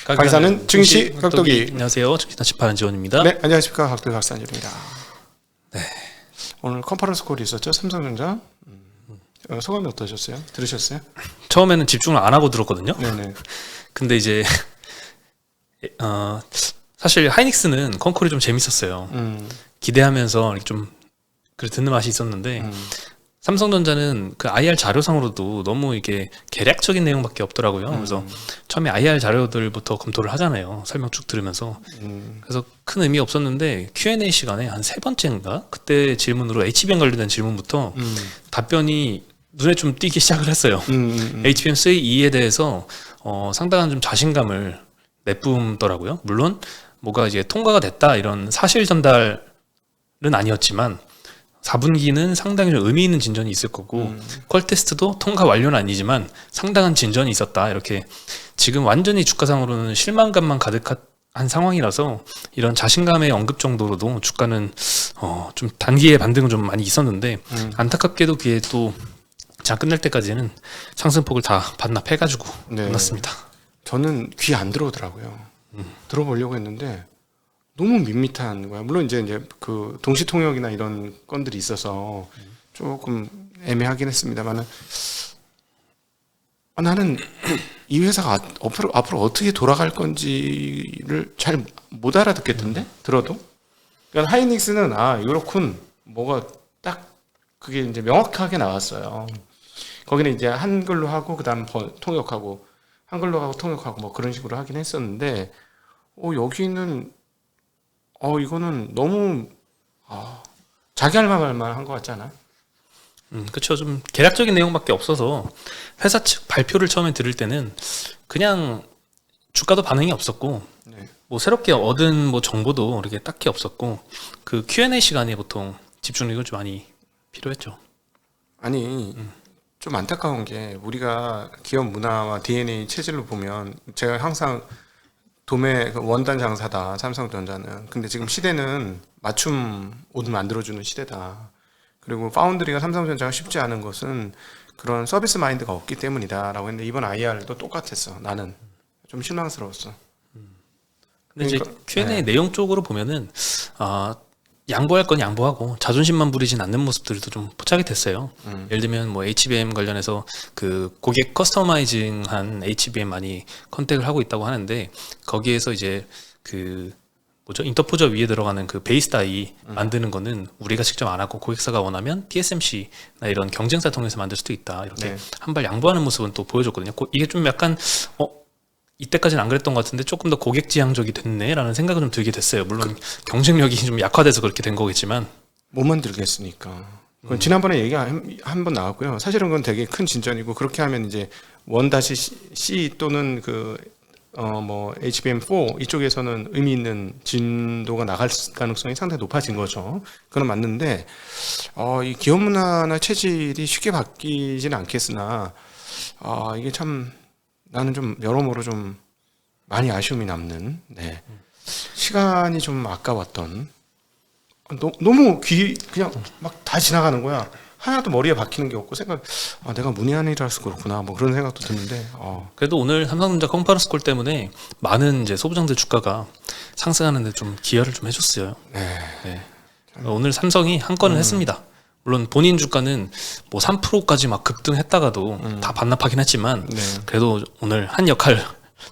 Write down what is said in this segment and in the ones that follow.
강의사는 증시 각도기. 안녕하세요. 증시 나치파는 지원입니다. 네, 안녕하십니까. 각도기 박사님입니다. 네. 오늘 컨퍼런스 콜이 있었죠. 삼성전자. 소감이 어떠셨어요? 들으셨어요? 처음에는 집중을 안 하고 들었거든요. 네네. 근데 이제 사실 하이닉스는 컨콜이 좀 재밌었어요. 기대하면서 이렇게 좀 듣는 맛이 있었는데 삼성전자는 그 IR 자료상으로도 너무 이게 개략적인 내용밖에 없더라고요. 그래서 처음에 IR 자료들부터 검토를 하잖아요. 설명 쭉 들으면서. 그래서 큰 의미 없었는데 Q&A 시간에 한 세 번째인가? 그때 질문으로 HBM 관련된 질문부터 답변이 눈에 좀 띄기 시작을 했어요. HBM3E에 대해서 상당한 좀 자신감을 내뿜더라고요. 물론 뭐가 이제 통과가 됐다 이런 사실 전달은 아니었지만 4분기는 상당히 좀 의미 있는 진전이 있을 거고 퀄 테스트도 통과 완료는 아니지만 상당한 진전이 있었다. 이렇게 지금 완전히 주가상으로는 실망감만 가득한 상황이라서 이런 자신감의 언급 정도로도 주가는 좀 단기의 반등은 좀 많이 있었는데 안타깝게도 그게 또 장 끝날 때까지는 상승폭을 다 반납해가지고 끝났습니다. 저는 귀 안 들어오더라고요. 들어보려고 했는데 너무 밋밋한 거야. 물론 이제 그 동시 통역이나 이런 건들이 있어서 조금 애매하긴 했습니다만은 나는 이 회사가 앞으로 어떻게 돌아갈 건지를 잘 못 알아듣겠던데 들어도. 그러니까 하이닉스는 이렇군 뭐가 딱 그게 이제 명확하게 나왔어요. 거기는 이제 한글로 하고 그다음 통역하고 한글로 하고 통역하고 뭐 그런 식으로 하긴 했었는데 여기는 이거는 너무 자기 할 말만 한 것 같지 않아? 그렇죠. 좀 개략적인 내용밖에 없어서 회사 측 발표를 처음에 들을 때는 그냥 주가도 반응이 없었고 뭐 새롭게 얻은 뭐 정보도 이렇게 딱히 없었고 그 Q&A 시간에 보통 집중력이 좀 많이 필요했죠. 아니 좀 안타까운 게 우리가 기업 문화와 DNA 체질로 보면 제가 항상 도매 원단 장사다 삼성전자는. 근데 지금 시대는 맞춤 옷 만들어주는 시대다. 그리고 파운드리가 삼성전자가 쉽지 않은 것은 그런 서비스 마인드가 없기 때문이다라고 했는데 이번 IR도 똑같았어. 나는 좀 실망스러웠어. 근데 이제 Q&A 내용 쪽으로 보면은 양보할 건 양보하고 자존심만 부리진 않는 모습들도 좀 포착이 됐어요. 예를 들면 뭐 HBM 관련해서 그 고객 커스터마이징한 HBM 많이 컨택을 하고 있다고 하는데 거기에서 이제 그 인터포저 위에 들어가는 그 베이스 다이 만드는 거는 우리가 직접 안 하고 고객사가 원하면 TSMC나 이런 경쟁사 통해서 만들 수도 있다. 이렇게 한 발 양보하는 모습은 또 보여줬거든요. 이게 좀 약간 이때까지는 안 그랬던 것 같은데 조금 더 고객지향적이 됐네라는 생각은 좀 들게 됐어요. 물론 경쟁력이 좀 약화돼서 그렇게 된 거겠지만 못 만들겠으니까. 그건 지난번에 얘기 한 번 나왔고요. 사실은 그건 되게 큰 진전이고 그렇게 하면 이제 1-C 또는 HBM4 이쪽에서는 의미 있는 진도가 나갈 가능성이 상당히 높아진 거죠. 그건 맞는데 이 기업 문화나 체질이 쉽게 바뀌지는 않겠으나 이게 참 나는 좀 여러모로 좀 많이 아쉬움이 남는 시간이 좀 아까웠던 너무 그냥 막 다 지나가는 거야. 하나도 머리에 박히는 게 없고 내가 문외한이라서 그렇구나 뭐 그런 생각도 드는데 그래도 오늘 삼성전자 컨퍼런스 콜 때문에 많은 이제 소부장들 주가가 상승하는데 좀 기여를 좀 해줬어요. 오늘 삼성이 한 건을 했습니다. 물론 본인 주가는 뭐 3%까지 막 급등했다가도 다 반납하긴 했지만 그래도 오늘 한 역할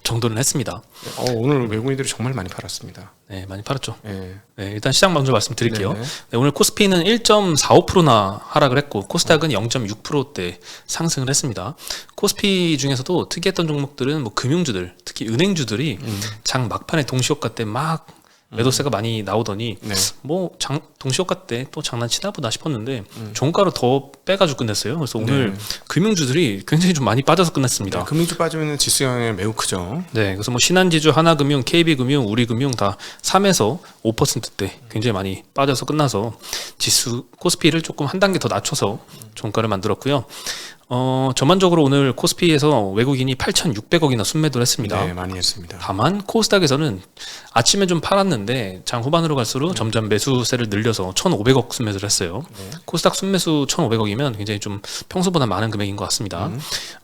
정도는 했습니다. 오늘 외국인들이 정말 많이 팔았습니다. 네, 많이 팔았죠. 일단 시장 먼저 말씀드릴게요. 오늘 코스피는 1.45%나 하락을 했고 코스닥은 0.6%대 상승을 했습니다. 코스피 중에서도 특이했던 종목들은 뭐 금융주들, 특히 은행주들이 장 막판에 동시효과 때 막 매도세가 많이 나오더니 동시효과 때 또 장난치나 보다 싶었는데 종가로 더 빼가지고 끝냈어요. 그래서 오늘 금융주들이 굉장히 좀 많이 빠져서 끝났습니다. 금융주 빠지면 지수 영향이 매우 크죠. 그래서 뭐 신한지주, 하나금융, KB금융, 우리금융 다 3에서 5%대 굉장히 많이 빠져서 끝나서 지수 코스피를 조금 한 단계 더 낮춰서 종가를 만들었고요. 전반적으로 오늘 코스피에서 외국인이 8,600억이나 순매도를 했습니다. 네, 많이 했습니다. 다만 코스닥에서는 아침에 좀 팔았는데 장 후반으로 갈수록 점점 매수세를 늘려서 1,500억 순매수를 했어요. 코스닥 순매수 1,500억이면 굉장히 좀 평소보다 많은 금액인 것 같습니다.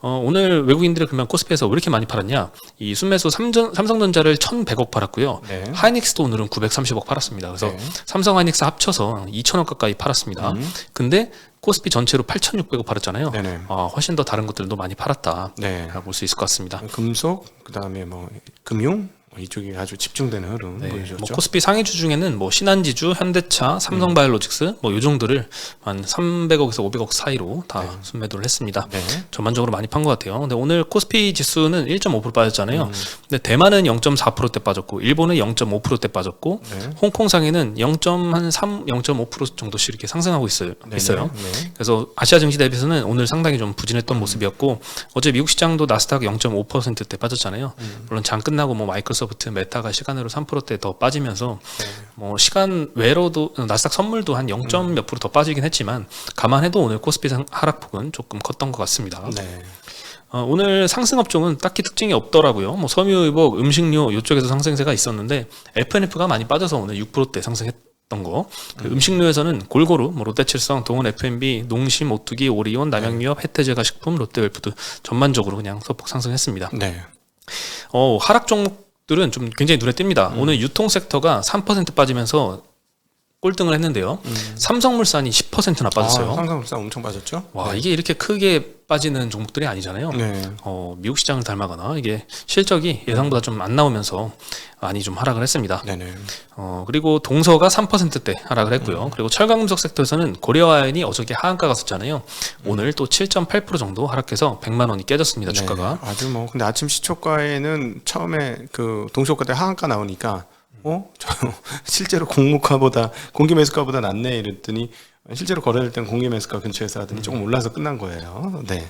오늘 외국인들이 그러면 코스피에서 왜 이렇게 많이 팔았냐? 이 순매수 삼성전자를 1,100억 팔았고요. 네. 하이닉스도 오늘은 930억 팔았습니다. 그래서 삼성 하이닉스 합쳐서 2,000억 가까이 팔았습니다. 근데 코스피 전체로 8,600억 팔았잖아요. 네네. 훨씬 더 다른 것들도 많이 팔았다. 네. 라고 볼 수 있을 것 같습니다. 금속, 그다음에 뭐 금융 이쪽이 아주 집중되는 흐름 네, 보여줬죠. 뭐 코스피 상위주 중에는 뭐 신한지주, 현대차, 삼성바이오로직스 뭐 요 정도를 한 300억에서 500억 사이로 다 순매도를 했습니다. 네. 전반적으로 많이 판 것 같아요. 근데 오늘 코스피 지수는 1.5% 빠졌잖아요. 근데 대만은 0.4%대 빠졌고, 일본은 0.5%대 빠졌고, 네. 홍콩 상해는 0.3, 0.5% 정도씩 이렇게 상승하고 있어요. 네. 네. 그래서 아시아 증시 대비해서는 오늘 상당히 좀 부진했던 모습이었고, 어제 미국 시장도 나스닥 0.5%대 빠졌잖아요. 물론 장 끝나고 뭐 마이크로소프트, 메타가 시간으로 3%대 더 빠지면서 뭐 시간 외로도 나스닥 선물도 한 0. 몇 프로 더 빠지긴 했지만 감안해도 오늘 코스피 하락폭은 조금 컸던 것 같습니다. 네. 오늘 상승 업종은 딱히 특징이 없더라고요. 뭐 섬유의복, 음식료 이쪽에서 상승세가 있었는데 F&F가 많이 빠져서 오늘 6%대 상승했던 거. 그 음식료에서는 골고루 뭐 롯데칠성, 동원 F&B, 농심, 오뚜기, 오리온, 남양유업, 혜태제과식품, 롯데웰푸드 전반적으로 그냥 소폭 상승했습니다. 네. 하락 종목들은 좀 굉장히 눈에 띕니다. 오늘 유통 섹터가 3% 빠지면서 꼴등을 했는데요. 삼성물산이 10%나 빠졌어요. 삼성물산 엄청 빠졌죠? 와, 이게 이렇게 크게 빠지는 종목들이 아니잖아요. 네. 미국 시장을 닮아가나 이게 실적이 예상보다 좀 안 나오면서 많이 좀 하락을 했습니다. 네네. 그리고 동서가 3%대 하락을 했고요. 그리고 철강금속 섹터에서는 고려아연이 어저께 하한가 갔었잖아요. 오늘 또 7.8% 정도 하락해서 100만 원이 깨졌습니다. 주가가. 아주 뭐 근데 아침 시초가에는 처음에 그 동시호가 때 하한가 나오니까 저 실제로 공개 매수가보다 낫네 이랬더니 실제로 거래될 때는 공개 매수가 근처에서 하더니 조금 올라서 끝난 거예요. 네.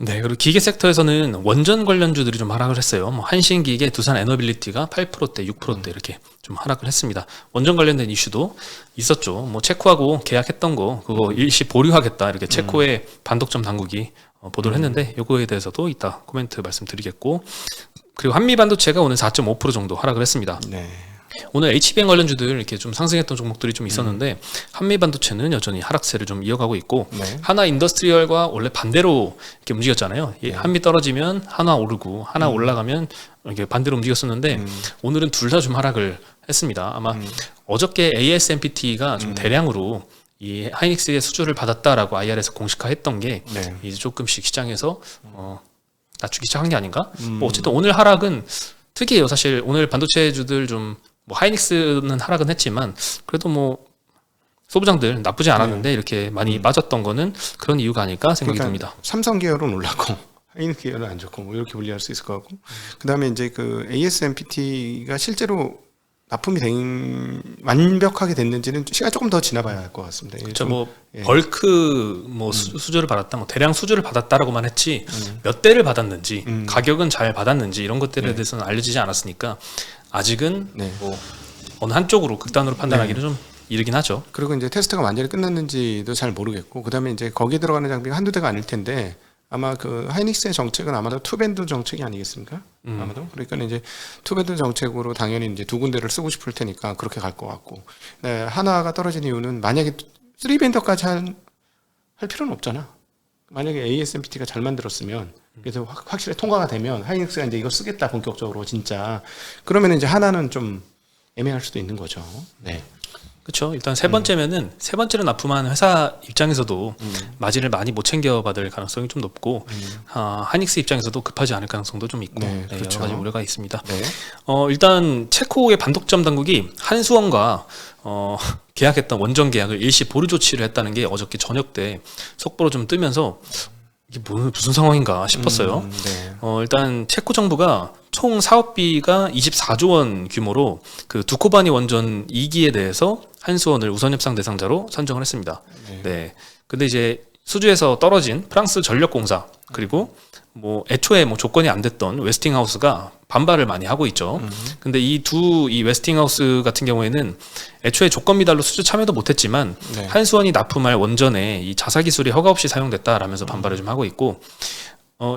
네, 그리고 기계 섹터에서는 원전 관련주들이 좀 하락을 했어요. 뭐 한신기계, 두산 에너빌리티가 8%대, 6%대 이렇게 좀 하락을 했습니다. 원전 관련된 이슈도 있었죠. 뭐 체코하고 계약했던 거 그거 일시 보류하겠다 이렇게 체코의 반독점 당국이 보도를 했는데 요거에 대해서도 이따 코멘트 말씀드리겠고, 그리고 한미 반도체가 오늘 4.5% 정도 하락을 했습니다. 네. 오늘 HBM 관련주들 이렇게 좀 상승했던 종목들이 좀 있었는데 한미 반도체는 여전히 하락세를 좀 이어가고 있고, 네. 하나 인더스트리얼과 원래 반대로 이렇게 움직였잖아요. 한미 떨어지면 하나 오르고 하나 올라가면 이렇게 반대로 움직였었는데 오늘은 둘 다 좀 하락을 했습니다. 아마 어저께 ASMPT가 좀 대량으로 이 하이닉스의 수주를 받았다라고 IR에서 공식화했던 게 네. 이제 조금씩 시장에서 낮추기 시작한 게 아닌가? 뭐 어쨌든 오늘 하락은 특이해요. 사실 오늘 반도체주들 좀 뭐 하이닉스는 하락은 했지만 그래도 뭐 소부장들 나쁘지 않았는데 이렇게 많이 빠졌던 거는 그런 이유가 아닐까 생각이 듭니다. 삼성 계열은 올랐고 하이닉스 계열은 안 좋고 뭐 이렇게 분리할 수 있을 것 같고, 그다음에 이제 그 ASMPT가 실제로 납품이 완벽하게 됐는지는 시간 조금 더 지나봐야 할 것 같습니다. 그렇죠. 뭐 벌크 뭐 수주를 받았다, 뭐 대량 수주를 받았다라고만 했지 몇 대를 받았는지 가격은 잘 받았는지 이런 것들에 대해서는 알려지지 않았으니까 아직은 뭐 어느 한쪽으로 극단으로 판단하기는 좀 이르긴 하죠. 그리고 이제 테스트가 완전히 끝났는지도 잘 모르겠고, 그다음에 이제 거기에 들어가는 장비가 한두 대가 아닐 텐데 아마 그 하이닉스의 정책은 아마도 투밴드 정책이 아니겠습니까? 아마도. 그러니까 이제 투밴드 정책으로 당연히 이제 두 군데를 쓰고 싶을 테니까 그렇게 갈 것 같고, 네, 하나가 떨어진 이유는 만약에 3밴더까지 할 필요는 없잖아. 만약에 ASMPT가 잘 만들었으면, 그래서 확실히 통과가 되면 하이닉스가 이제 이거 쓰겠다 본격적으로 진짜, 그러면 이제 하나는 좀 애매할 수도 있는 거죠. 네. 그렇죠. 일단 세 번째면은 세 번째로 납품한 회사 입장에서도 마진을 많이 못 챙겨받을 가능성이 좀 높고, 하이닉스 입장에서도 급하지 않을 가능성도 좀 있고, 네, 그렇죠. 여러 가지 우려가 있습니다. 네. 일단 체코의 반독점 당국이 한수원과 계약했던 원전 계약을 일시 보류 조치를 했다는 게 어저께 저녁 때 속보로 좀 뜨면서 이게 무슨 상황인가 싶었어요. 네. 일단 체코 정부가 총 사업비가 24조 원 규모로 그 두코바니 원전 2기에 대해서 한수원을 우선 협상 대상자로 선정을 했습니다. 네. 근데 이제 수주에서 떨어진 프랑스 전력공사, 그리고 뭐 애초에 뭐 조건이 안 됐던 웨스팅하우스가 반발을 많이 하고 있죠. 근데 이 웨스팅하우스 같은 경우에는 애초에 조건 미달로 수주 참여도 못했지만 네. 한수원이 납품할 원전에 이 자사 기술이 허가 없이 사용됐다라면서 반발을 좀 하고 있고,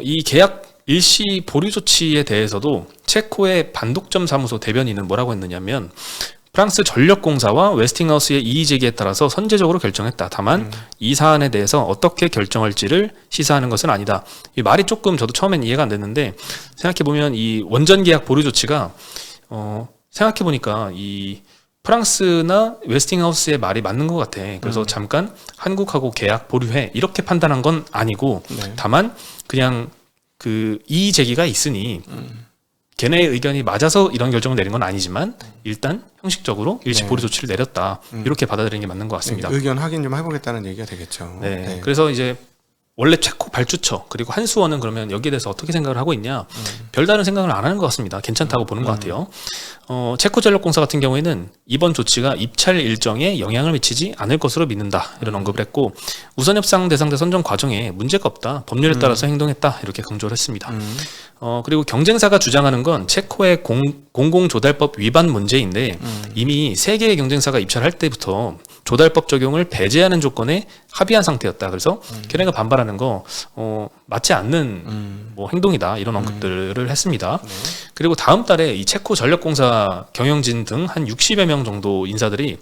이 계약 일시 보류 조치에 대해서도 체코의 반독점 사무소 대변인은 뭐라고 했느냐면, 프랑스 전력공사와 웨스팅하우스의 이의 제기에 따라서 선제적으로 결정했다. 다만 이 사안에 대해서 어떻게 결정할지를 시사하는 것은 아니다. 이 말이 조금 저도 처음엔 이해가 안 됐는데, 생각해 보면 이 원전 계약 보류 조치가 생각해 보니까 이 프랑스나 웨스팅하우스의 말이 맞는 것 같아. 그래서 잠깐 한국하고 계약 보류해 이렇게 판단한 건 아니고, 네. 다만 그냥 그 이의 제기가 있으니 걔네의 의견이 맞아서 이런 결정을 내린 건 아니지만 일단 형식적으로 일시 네. 보류 조치를 내렸다. 이렇게 받아들이는 게 맞는 것 같습니다. 의견 확인 좀 해보겠다는 얘기가 되겠죠. 네. 네. 그래서 이제 원래 체코 발주처 그리고 한수원은 그러면 여기에 대해서 어떻게 생각을 하고 있냐? 별다른 생각을 안 하는 것 같습니다. 괜찮다고 보는 것 같아요. 체코 전력공사 같은 경우에는 이번 조치가 입찰 일정에 영향을 미치지 않을 것으로 믿는다. 이런 언급을 했고, 우선 협상 대상자 선정 과정에 문제가 없다. 법률에 따라서 행동했다. 이렇게 강조를 했습니다. 그리고 경쟁사가 주장하는 건 체코의 공공조달법 위반 문제인데, 이미 세 개의 경쟁사가 입찰할 때부터 조달법 적용을 배제하는 조건에 합의한 상태였다. 그래서 걔네가 반발하는 거 맞지 않는 뭐 행동이다. 이런 언급들을 했습니다. 네. 그리고 다음 달에 이 체코 전력공사 경영진 등 한 60여 명 정도 인사들이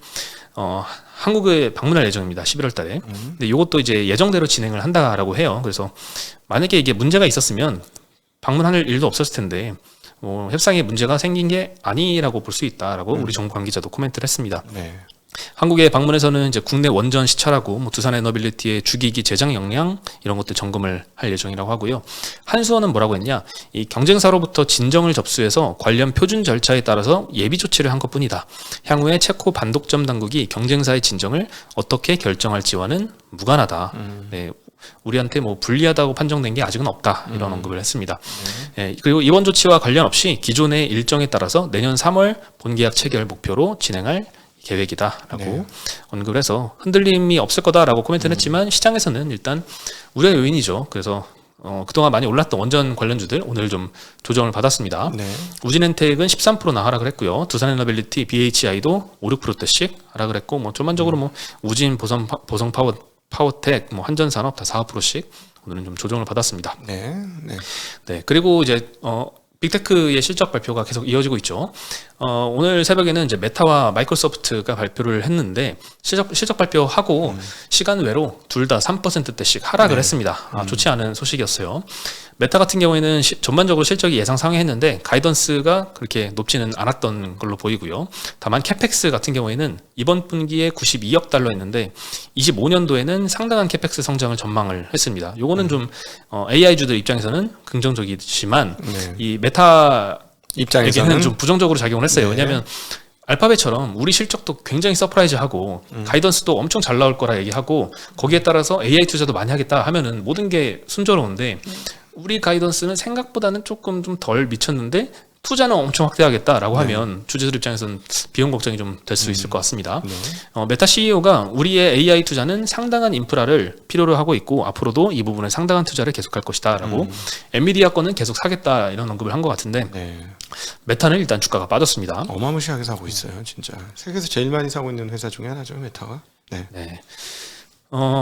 한국에 방문할 예정입니다. 11월 달에. 근데 이것도 이제 예정대로 진행을 한다라고 해요. 그래서 만약에 이게 문제가 있었으면 방문할 일도 없었을 텐데, 협상에 문제가 생긴 게 아니라고 볼 수 있다라고 우리 정부 관계자도 코멘트를 했습니다. 네. 한국에 방문해서는 이제 국내 원전 시찰하고 두산 에너빌리티의 주기기 제작 역량 이런 것들 점검을 할 예정이라고 하고요. 한수원은 뭐라고 했냐? 이 경쟁사로부터 진정을 접수해서 관련 표준 절차에 따라서 예비 조치를 한 것뿐이다. 향후에 체코 반독점 당국이 경쟁사의 진정을 어떻게 결정할지와는 무관하다. 네. 우리한테 뭐 불리하다고 판정된 게 아직은 없다. 이런 언급을 했습니다. 네, 그리고 이번 조치와 관련 없이 기존의 일정에 따라서 내년 3월 본계약 체결 목표로 진행할 계획이다라고 네. 언급을 해서 흔들림이 없을 거다라고 코멘트를 했지만, 시장에서는 일단 우려 요인이죠. 그래서 그동안 많이 올랐던 원전 관련주들 오늘 좀 조정을 받았습니다. 네. 우진엔텍은 13%나 하락을 했고요. 두산에너빌리티, BHI도 5, 6%씩 하락을 했고, 뭐 전반적으로 뭐 우진, 보성 파워텍, 뭐 한전산업 다 4%씩 오늘은 좀 조정을 받았습니다. 네. 네. 네, 그리고 이제 빅테크의 실적 발표가 계속 이어지고 있죠. 오늘 새벽에는 이제 메타와 마이크로소프트가 발표를 했는데, 실적 발표하고 시간 외로 둘 다 3%대씩 하락을 했습니다. 좋지 않은 소식이었어요. 메타 같은 경우에는 전반적으로 실적이 예상 상회했는데 가이던스가 그렇게 높지는 않았던 걸로 보이고요. 다만 캐펙스 같은 경우에는 이번 분기에 92억 달러였는데 25년도에는 상당한 캐펙스 성장을 전망을 했습니다. 요거는 좀 AI주들 입장에서는 긍정적이지만 네. 이 메타 입장에서는 에게는 좀 부정적으로 작용을 했어요. 네. 왜냐하면 알파벳처럼 우리 실적도 굉장히 서프라이즈하고 가이던스도 엄청 잘 나올 거라 얘기하고, 거기에 따라서 AI 투자도 많이 하겠다 하면은 모든 게 순조로운데, 우리 가이던스는 생각보다는 조금 좀 덜 미쳤는데 투자는 엄청 확대하겠다라고 하면 주주들 입장에서는 비용 걱정이 좀 될 수 있을 것 같습니다. 네. 메타 CEO가 우리의 AI 투자는 상당한 인프라를 필요로 하고 있고 앞으로도 이 부분에 상당한 투자를 계속할 것이다라고 엔비디아 거는 계속 사겠다 이런 언급을 한 것 같은데, 네. 메타는 일단 주가가 빠졌습니다. 어마무시하게 사고 있어요, 진짜. 세계에서 제일 많이 사고 있는 회사 중에 하나죠, 메타가. 네. 네.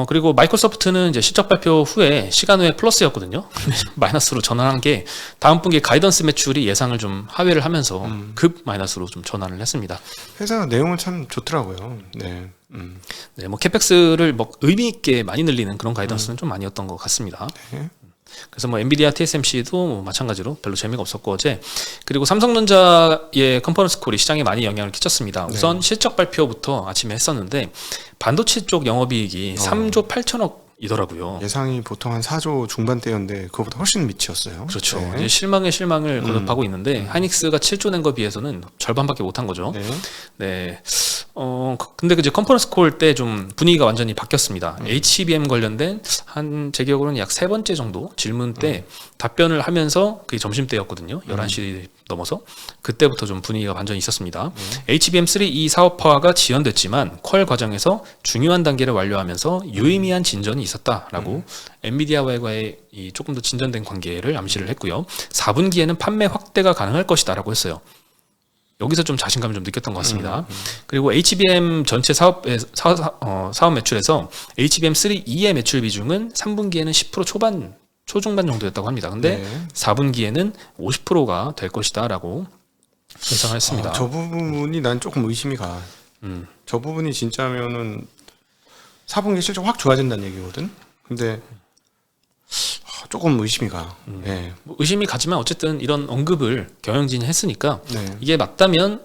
그리고 마이크로소프트는 이제 실적 발표 후에 시간 후에 플러스였거든요. 마이너스로 전환한 게 다음 분기 가이던스 매출이 예상을 좀 하회를 하면서 급 마이너스로 좀 전환을 했습니다. 회사 내용은 참 좋더라고요. 네. 네, 뭐 캐펙스를 뭐 의미 있게 많이 늘리는 그런 가이던스는 좀 아니었던 것 같습니다. 네. 그래서 뭐 엔비디아, TSMC도 뭐 마찬가지로 별로 재미가 없었고 어제. 그리고 삼성전자의 컨퍼런스 콜이 시장에 많이 영향을 끼쳤습니다. 우선 실적 발표부터 아침에 했었는데 반도체 쪽 영업이익이 3조 8천억이더라고요. 예상이 보통 한 4조 중반대였는데 그거보다 훨씬 밑이었어요. 그렇죠. 네. 이제 실망에 실망을 거듭하고 있는데 하이닉스가 7조 낸 거 비해서는 절반밖에 못한 거죠. 네. 네. 근데 이제 컨퍼런스 콜 때 좀 분위기가 완전히 바뀌었습니다. HBM 관련된 제 기억으로는 약 3번째 정도 질문 때 답변을 하면서 그게 점심때였거든요. 11시 넘어서. 그때부터 좀 분위기가 완전히 있었습니다. HBM3 이 사업화가 지연됐지만 퀄 과정에서 중요한 단계를 완료하면서 유의미한 진전이 있었다라고 엔비디아와의 이 조금 더 진전된 관계를 암시를 했고요. 4분기에는 판매 확대가 가능할 것이다라고 했어요. 여기서 좀 자신감을 좀 느꼈던 것 같습니다. 그리고 HBM 전체 사업 매출에서 HBM3E의 매출 비중은 3분기에는 10% 초중반 정도였다고 합니다. 근데 4분기에는 50%가 될 것이다라고 예상을 했습니다. 저 부분이 난 조금 의심이 가. 저 부분이 진짜면은 4분기 실적 확 좋아진다는 얘기거든. 근데 조금 의심이 가. 네. 뭐 의심이 가지만 어쨌든 이런 언급을 경영진이 했으니까 네. 이게 맞다면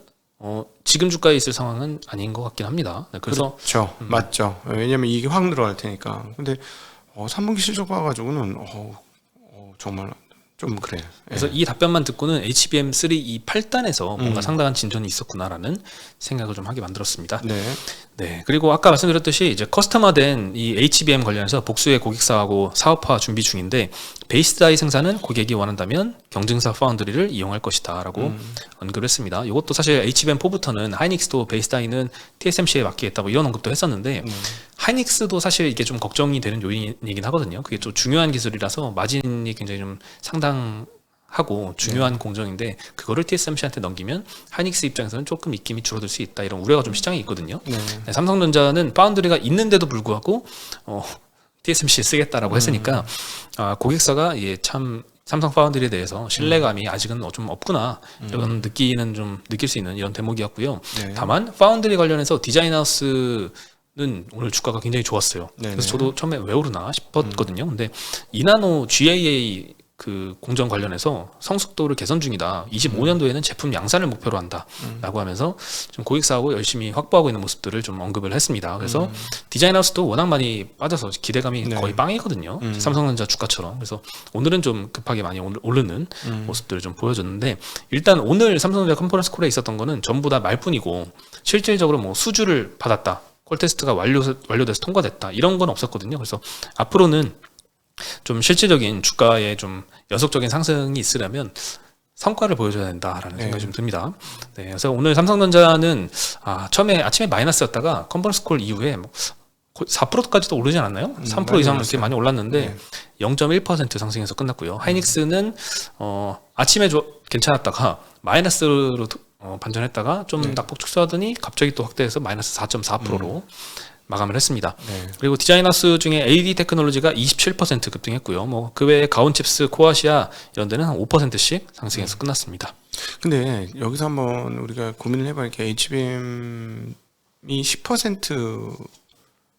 지금 주가에 있을 상황은 아닌 것 같긴 합니다. 네, 그래서 그렇죠. 맞죠. 왜냐면 이게 확 늘어날 테니까. 근데 3분기 실적 봐가지고는 정말 좀 그래. 그래서 이 답변만 듣고는 HBM3 이 8단에서 뭔가 상당한 진전이 있었구나라는 생각을 좀 하게 만들었습니다. 네. 네. 그리고 아까 말씀드렸듯이 이제 커스터마된 이 HBM 관련해서 복수의 고객사하고 사업화 준비 중인데 베이스 다이 생산은 고객이 원한다면 경쟁사 파운드리를 이용할 것이다라고 언급을 했습니다. 이것도 사실 HBM4부터는 하이닉스도 베이스 다이는 TSMC에 맡기겠다 뭐 이런 언급도 했었는데 하이닉스도 사실 이게 좀 걱정이 되는 요인이긴 하거든요. 그게 좀 중요한 기술이라서 마진이 굉장히 좀 상당하고 중요한 공정인데 그거를 TSMC한테 넘기면 하이닉스 입장에서는 조금 입김이 줄어들 수 있다 이런 우려가 좀 시장에 있거든요. 네, 삼성전자는 파운드리가 있는데도 불구하고 TSMC에 쓰겠다라고 했으니까 고객사가 참 삼성 파운드리에 대해서 신뢰감이 아직은 좀 없구나 이런 느낄 수 있는 이런 대목이었고요. 네. 다만 파운드리 관련해서 디자인하우스는 오늘 주가가 굉장히 좋았어요. 네네. 그래서 저도 처음에 왜 오르나 싶었거든요. 근데 이나노 GAA 그 공정 관련해서 성숙도를 개선 중이다. 25년도에는 제품 양산을 목표로 한다라고 하면서 좀 고객사하고 열심히 확보하고 있는 모습들을 좀 언급을 했습니다. 그래서 디자인하우스도 워낙 많이 빠져서 기대감이 네. 거의 빵이거든요. 삼성전자 주가처럼. 그래서 오늘은 좀 급하게 많이 오르는 모습들을 좀 보여줬는데 일단 오늘 삼성전자 컨퍼런스 콜에 있었던 거는 전부 다 말뿐이고 실질적으로 뭐 수주를 받았다. 콜 테스트가 완료돼서 통과됐다. 이런 건 없었거든요. 그래서 앞으로는 좀 실질적인 주가에 좀 연속적인 상승이 있으려면 성과를 보여줘야 된다라는 생각이 좀 듭니다. 네, 그래서 오늘 삼성전자는 처음에 아침에 마이너스였다가 컨퍼런스 콜 이후에 4%까지도 오르지 않았나요? 3% 이상 이렇게 많이 올랐는데 0.1% 상승해서 끝났고요. 하이닉스는 아침에 괜찮았다가 마이너스로 반전했다가 좀 낙폭 축소하더니 갑자기 또 확대해서 마이너스 4.4%로 마감을 했습니다. 네. 그리고 디자인하우스 중에 AD 테크놀로지가 27% 급등했고요. 뭐 그 외에 가온칩스, 코아시아 이런 데는 한 5%씩 상승해서 끝났습니다. 근데 여기서 한번 우리가 고민을 해봐야 게 HBM이 10%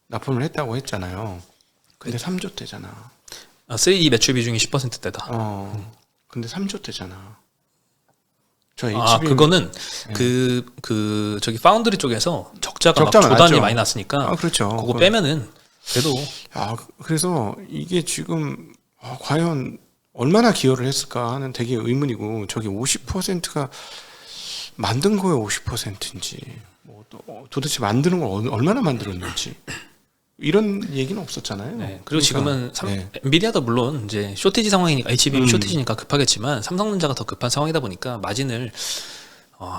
납품을 했다고 했잖아요. 근데 3조 대잖아. 3E 매출 비중이 10%대다. 근데 3조 대잖아. 저 HBM 그거는 저기 파운드리 쪽에서 적자가 막 조단이 많았죠. 많이 났으니까 그렇죠. 그거 빼면은 그래도 그래서 이게 지금 과연 얼마나 기여를 했을까 하는 되게 의문이고 저게 50%가 만든 거에 50%인지 뭐 도대체 만드는 걸 얼마나 만들었는지 이런 얘기는 없었잖아요. 네, 그리고 지금은 네. 엔비디아도 물론 이제 쇼티지 상황이니까 HBM 쇼티지니까 급하겠지만 삼성전자가 더 급한 상황이다 보니까 마진을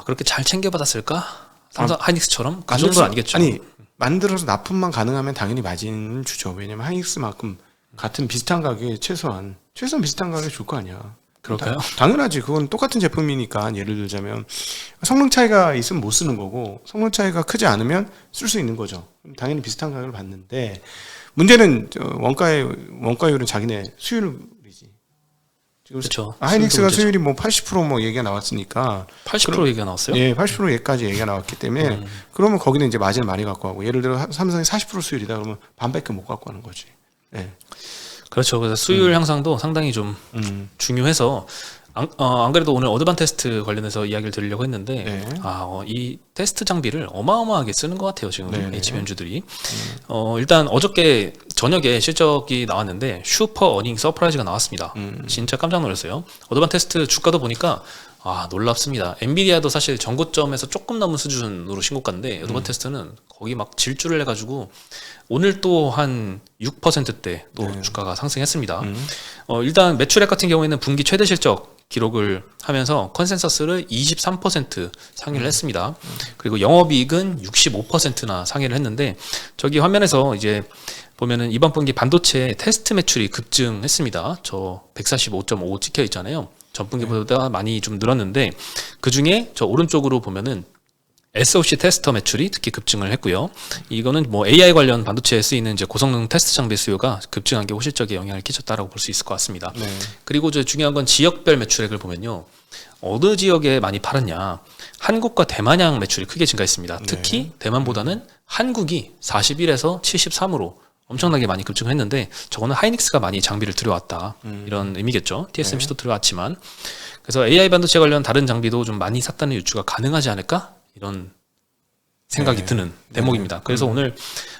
그렇게 잘 챙겨받았을까? 삼성 하이닉스처럼 그 정도는 아니겠죠. 아니 만들어서 납품만 가능하면 당연히 마진을 주죠. 왜냐면 하이닉스만큼 같은 비슷한 가격에 최소한 비슷한 가격에 줄 거 아니야. 그럴까요? 당연하지. 그건 똑같은 제품이니까 예를 들자면 성능 차이가 있으면 못 쓰는 거고 성능 차이가 크지 않으면 쓸 수 있는 거죠. 당연히 비슷한 가격을 받는데 문제는 원가율은 자기네 수율이지. 지금 그렇죠. 하이닉스가 수율이 뭐 80% 얘기가 나왔으니까 80% 얘기가 나왔어요? 예, 80% 얘기까지 얘기가 나왔기 때문에 그러면 거기는 이제 마진을 많이 갖고 하고 예를 들어 삼성이 40% 수율이다 그러면 반밖에 못 갖고 하는 거지. 예. 그렇죠. 그래서 수율 향상도 상당히 좀 중요해서 안 그래도 오늘 어드밴티스트 관련해서 이야기를 드리려고 했는데 네. 이 테스트 장비를 어마어마하게 쓰는 것 같아요. 지금 네네. HBM주들이 일단 어저께 저녁에 실적이 나왔는데 슈퍼 어닝 서프라이즈가 나왔습니다. 진짜 깜짝 놀랐어요. 어드밴티스트 주가도 보니까 놀랍습니다. 엔비디아도 사실 전고점에서 조금 넘은 수준으로 신고가인데 여도바 테스트는 거기 막 질주를 해가지고 오늘 또 한 6%대 또 네. 주가가 상승했습니다. 일단 매출액 같은 경우에는 분기 최대 실적 기록을 하면서 컨센서스를 23% 상회를 했습니다. 그리고 영업이익은 65%나 상회를 했는데 저기 화면에서 이제 보면은 이번 분기 반도체 테스트 매출이 급증했습니다. 저 145.5 찍혀 있잖아요. 전분기보다 많이 좀 늘었는데 그 중에 저 오른쪽으로 보면은 SoC 테스터 매출이 특히 급증을 했고요. 이거는 뭐 AI 관련 반도체에 쓰이는 이제 고성능 테스트 장비 수요가 급증한 게 호실적인 영향을 끼쳤다라고 볼 수 있을 것 같습니다. 네. 그리고 저 중요한 건 지역별 매출액을 보면요. 어느 지역에 많이 팔았냐. 한국과 대만양 매출이 크게 증가했습니다. 특히 대만보다는 한국이 41에서 73으로 엄청나게 많이 급증을 했는데 저거는 하이닉스가 많이 장비를 들여왔다 이런 의미겠죠. TSMC도 들여왔지만 그래서 AI 반도체 관련 다른 장비도 좀 많이 샀다는 유추가 가능하지 않을까 이런 생각이 드는 대목입니다. 그래서 오늘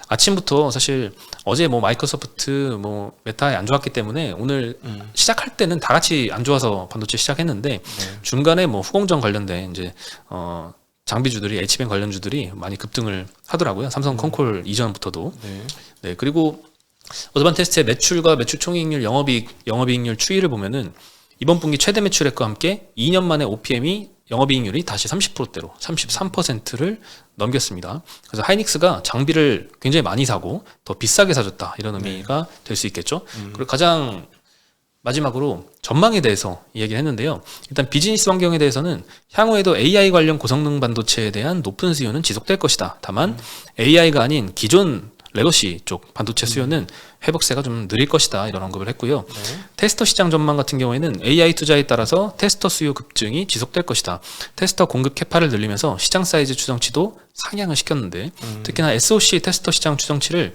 아침부터 사실 어제 뭐 마이크로소프트 뭐 메타에 안 좋았기 때문에 오늘 시작할 때는 다 같이 안 좋아서 반도체 시작했는데 중간에 뭐 후공정 관련된 이제 장비주들이 HBM 관련주들이 많이 급등을 하더라고요. 삼성 콘콜 이전부터도. 네, 그리고 어드밴테스트의 매출과 매출 총이익률, 영업이익률 추이를 보면은 이번 분기 최대 매출액과 함께 2년 만에 OPM이 영업이익률이 다시 30%대로 33%를 넘겼습니다. 그래서 하이닉스가 장비를 굉장히 많이 사고 더 비싸게 사줬다 이런 의미가 될 수 있겠죠. 그리고 가장 마지막으로 전망에 대해서 이야기를 했는데요. 일단 비즈니스 환경에 대해서는 향후에도 AI 관련 고성능 반도체에 대한 높은 수요는 지속될 것이다. 다만 AI가 아닌 기존 레거시 쪽 반도체 수요는 회복세가 좀 느릴 것이다 이런 언급을 했고요. 테스터 시장 전망 같은 경우에는 AI 투자에 따라서 테스터 수요 급증이 지속될 것이다. 테스터 공급 캐파를 늘리면서 시장 사이즈 추정치도 상향을 시켰는데 특히나 SoC 테스터 시장 추정치를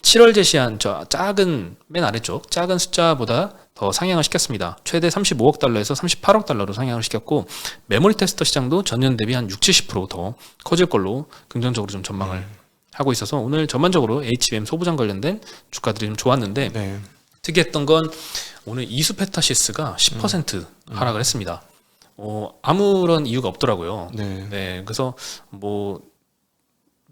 7월 제시한 저 작은 맨 아래쪽 작은 숫자보다 더 상향을 시켰습니다. 최대 35억 달러에서 38억 달러로 상향을 시켰고 메모리 테스터 시장도 전년 대비 한 60~70%더 커질 걸로 긍정적으로 좀 전망을 하고 있어서 오늘 전반적으로 HBM 소부장 관련된 주가들이 좀 좋았는데 특이했던 건 오늘 이수페타시스가 10% 하락을 했습니다. 아무런 이유가 없더라고요. 네, 그래서 뭐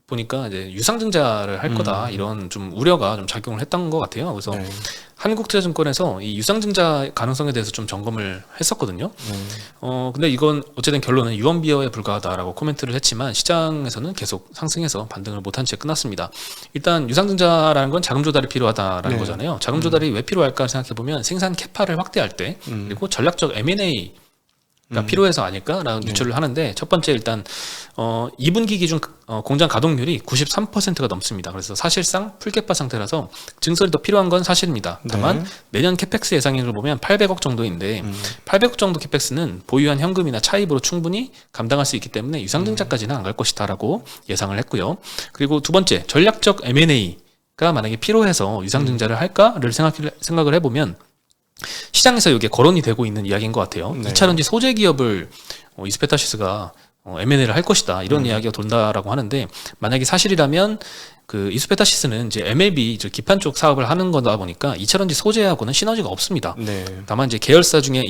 보니까 이제 유상증자를 할 거다 이런 좀 우려가 좀 작용을 했던 것 같아요. 그래서 한국투자증권에서 이 유상증자 가능성에 대해서 좀 점검을 했었거든요. 근데 이건 어쨌든 결론은 유언비어에 불과하다라고 코멘트를 했지만 시장에서는 계속 상승해서 반등을 못한 채 끝났습니다. 일단 유상증자라는 건 자금 조달이 필요하다라는 거잖아요. 자금 조달이 왜 필요할까 생각해 보면 생산 캐파를 확대할 때 그리고 전략적 M&A 가 필요해서 아닐까라는 유추를 하는데 첫 번째 일단 2분기 기준 공장 가동률이 93%가 넘습니다. 그래서 사실상 풀캐파 상태라서 증설이 더 필요한 건 사실입니다. 다만 내년 캐펙스 예상액을 보면 800억 정도인데 800억 정도 캐펙스는 보유한 현금이나 차입으로 충분히 감당할 수 있기 때문에 유상증자까지는 안 갈 것이다라고 예상을 했고요. 그리고 두 번째 전략적 M&A가 만약에 필요해서 유상증자를 할까를 생각을 해보면 시장에서 이게 거론이 되고 있는 이야기인 것 같아요. 2차전지 소재 기업을 이수페타시스가 M&A를 할 것이다 이런 이야기가 돈다라고 하는데 만약에 사실이라면 그 이수페타시스는 이제 MLB 기판 쪽 사업을 하는 거다 보니까 2차전지 소재하고는 시너지가 없습니다. 다만 이제 계열사 중에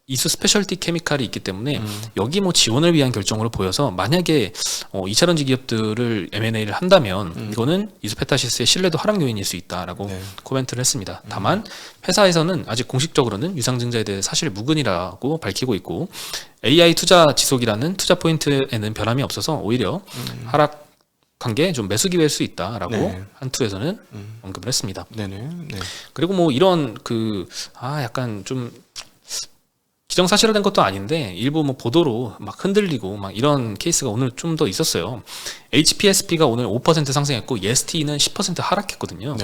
이수 스페셜티 케미칼이 있기 때문에 여기 뭐 지원을 위한 결정으로 보여서 만약에 2차전지 기업들을 M&A를 한다면 이거는 이수페타시스의 신뢰도 하락 요인일 수 있다라고 코멘트를 했습니다. 다만 회사에서는 아직 공식적으로는 유상증자에 대해 사실 무근이라고 밝히고 있고 AI 투자 지속이라는 투자 포인트에는 변함이 없어서 오히려 하락한 게 좀 매수 기회일 수 있다라고 한투에서는 언급을 했습니다. 그리고 뭐 이런 약간 좀 기정사실화된 것도 아닌데 일부 뭐 보도로 막 흔들리고 막 이런 케이스가 오늘 좀 더 있었어요. HPSP가 오늘 5% 상승했고 EST는 10% 하락했거든요.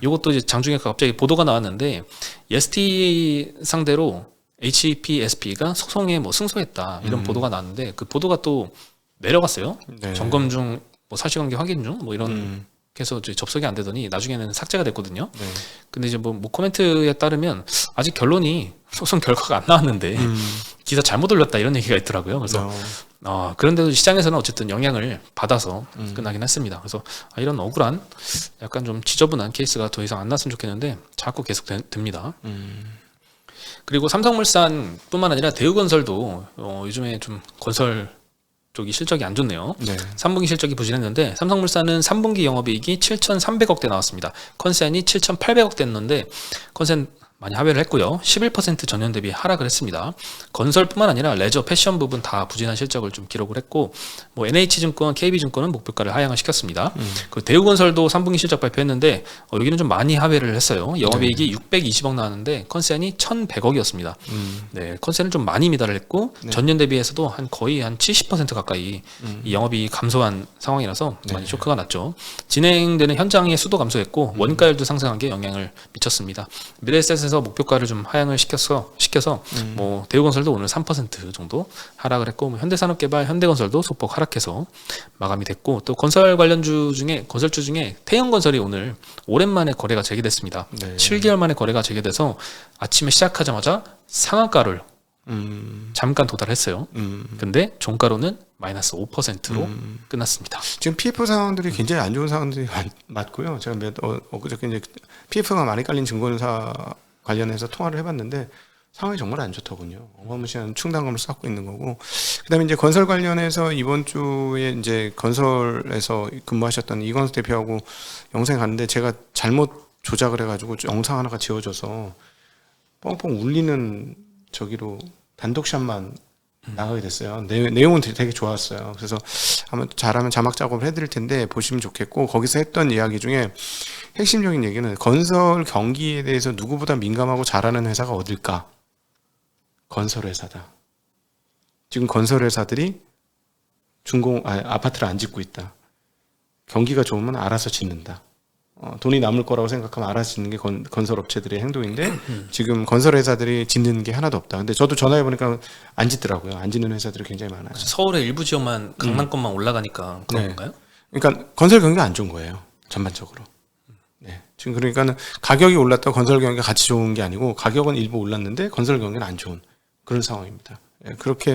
이것도 이제 장중에 갑자기 보도가 나왔는데 EST 상대로 HPSP가 소송에 뭐 승소했다 이런 보도가 나왔는데 그 보도가 또 내려갔어요. 점검 중, 뭐 사실관계 확인 중, 뭐 이런 해서 접속이 안 되더니 나중에는 삭제가 됐거든요. 근데 이제 뭐 코멘트에 따르면 아직 결론이 소송 결과가 안 나왔는데 기사 잘못 올렸다 이런 얘기가 있더라고요. 그래서 그런데도 시장에서는 어쨌든 영향을 받아서 끝나긴 했습니다. 그래서 이런 억울한 약간 좀 지저분한 케이스가 더 이상 안 났으면 좋겠는데 자꾸 계속 듭니다. 그리고 삼성물산뿐만 아니라 대우건설도 요즘에 좀 건설 쪽이 실적이 안 좋네요. 네. 3분기 실적이 부진했는데 삼성물산은 3분기 영업이익이 7,300억대 나왔습니다. 컨센이 7,800억대 였는데 컨센 많이 하회를 했고요. 11% 전년 대비 하락을 했습니다. 건설뿐만 아니라 레저, 패션 부분 다 부진한 실적을 좀 기록을 했고 뭐 NH증권, KB증권은 목표가를 하향을 시켰습니다. 그 대우건설도 3분기 실적 발표했는데 여기는 좀 많이 하회를 했어요. 영업이익이 620억 나왔는데 컨센이 1,100억이었습니다. 네, 컨센은 좀 많이 미달을 했고 전년 대비해서도 거의 한 70% 가까이 이 영업이 감소한 상황이라서 많이 쇼크가 났죠. 진행되는 현장의 수도 감소했고 원가율도 상승한 게 영향을 미쳤습니다. 미래에셋에서 목표가를 좀 하향을 시켜서 뭐 대우건설도 오늘 3% 정도 하락을 했고 뭐 현대산업개발, 현대건설도 소폭 하락해서 마감이 됐고 또 건설 관련주 중에 건설주 중에 태형건설이 오늘 오랜만에 거래가 재개됐습니다. 네. 7개월 만에 거래가 재개돼서 아침에 시작하자마자 상한가를 잠깐 도달했어요. 근데 종가로는 마이너스 5%로 끝났습니다. 지금 PF 상황들이 굉장히 안 좋은 상황들이 맞고요. 제가 엊그저께 이제 PF가 많이 깔린 증권사 관련해서 통화를 해봤는데 상황이 정말 안 좋더군요. 어마무시한 충당감을 쌓고 있는 거고, 그다음에 이제 건설 관련해서 이번 주에 이제 건설에서 근무하셨던 이광수 대표하고 영상에 갔는데 제가 잘못 조작을 해가지고 영상 하나가 지워져서 뻥뻥 울리는 저기로 단독샷만 나가게 됐어요. 내용은 되게 좋았어요. 그래서 한번 잘하면 자막 작업을 해드릴 텐데 보시면 좋겠고, 거기서 했던 이야기 중에 핵심적인 얘기는 건설 경기에 대해서 누구보다 민감하고 잘하는 회사가 어딜까? 건설회사다. 지금 건설회사들이 아파트를 안 짓고 있다. 경기가 좋으면 알아서 짓는다. 돈이 남을 거라고 생각하면 알아서 짓는 게 건설업체들의 행동인데 지금 건설회사들이 짓는 게 하나도 없다. 근데 저도 전화해보니까 안 짓더라고요. 안 짓는 회사들이 굉장히 많아요. 서울의 일부 지역만 강남권만 올라가니까 그런 건가요? 그러니까 건설 경기가 안 좋은 거예요. 전반적으로. 네. 지금 그러니까는 가격이 올랐다고 건설 경기가 같이 좋은 게 아니고 가격은 일부 올랐는데 건설 경기는 안 좋은 그런 상황입니다. 그렇게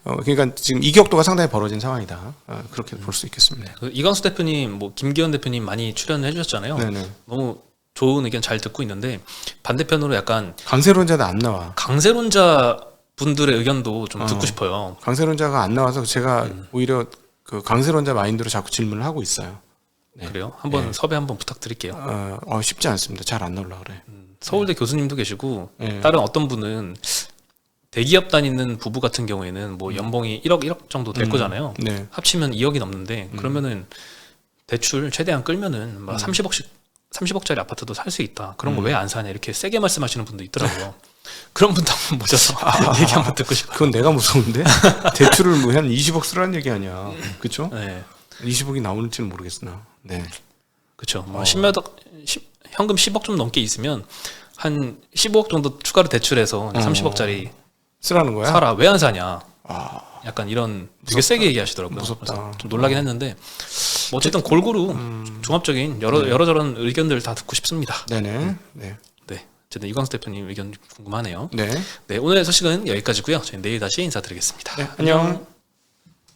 그러니까 지금 이격도가 상당히 벌어진 상황이다. 그렇게 볼 수 있겠습니다. 그 이광수 대표님, 뭐 김기현 대표님 많이 출연을 해주셨잖아요. 네네. 너무 좋은 의견 잘 듣고 있는데 반대편으로 약간 강세론자도 안 나와. 강세론자 분들의 의견도 좀 듣고 싶어요. 강세론자가 안 나와서 제가 오히려 그 강세론자 마인드로 자꾸 질문을 하고 있어요. 네. 그래요? 한번 섭외 한번 부탁드릴게요. 쉽지 않습니다. 잘 안 나오려 그래. 서울대 교수님도 계시고 네. 다른 어떤 분은 대기업 다니는 부부 같은 경우에는 뭐 연봉이 1억 정도 될 거잖아요. 네. 합치면 2억이 넘는데 그러면은 대출 최대한 끌면은 막 30억짜리 아파트도 살 수 있다. 그런 거 왜 안 사냐 이렇게 세게 말씀하시는 분도 있더라고요. 그런 분도 한번 모셔서 얘기 한번 듣고 싶어요. 그건 내가 무서운데 대출을 뭐 한 20억 쓰라는 얘기 아니야. 그렇죠? 네, 20억이 나올지는 모르겠으나. 네. 그렇죠. 뭐 현금 10억 좀 넘게 있으면 한 15억 정도 추가로 대출해서 30억짜리 쓰라는 거야? 사라. 왜 안 사냐? 아, 약간 이런 되게 세게 얘기하시더라고요. 무섭다. 그래서 좀 놀라긴 했는데 뭐 어쨌든 골고루 종합적인 여러저런 의견들 다 듣고 싶습니다. 네네. 네. 네, 어쨌든 이광수 대표님 의견 궁금하네요. 네. 네, 오늘의 소식은 여기까지고요. 저희 내일 다시 인사드리겠습니다. 네. 안녕.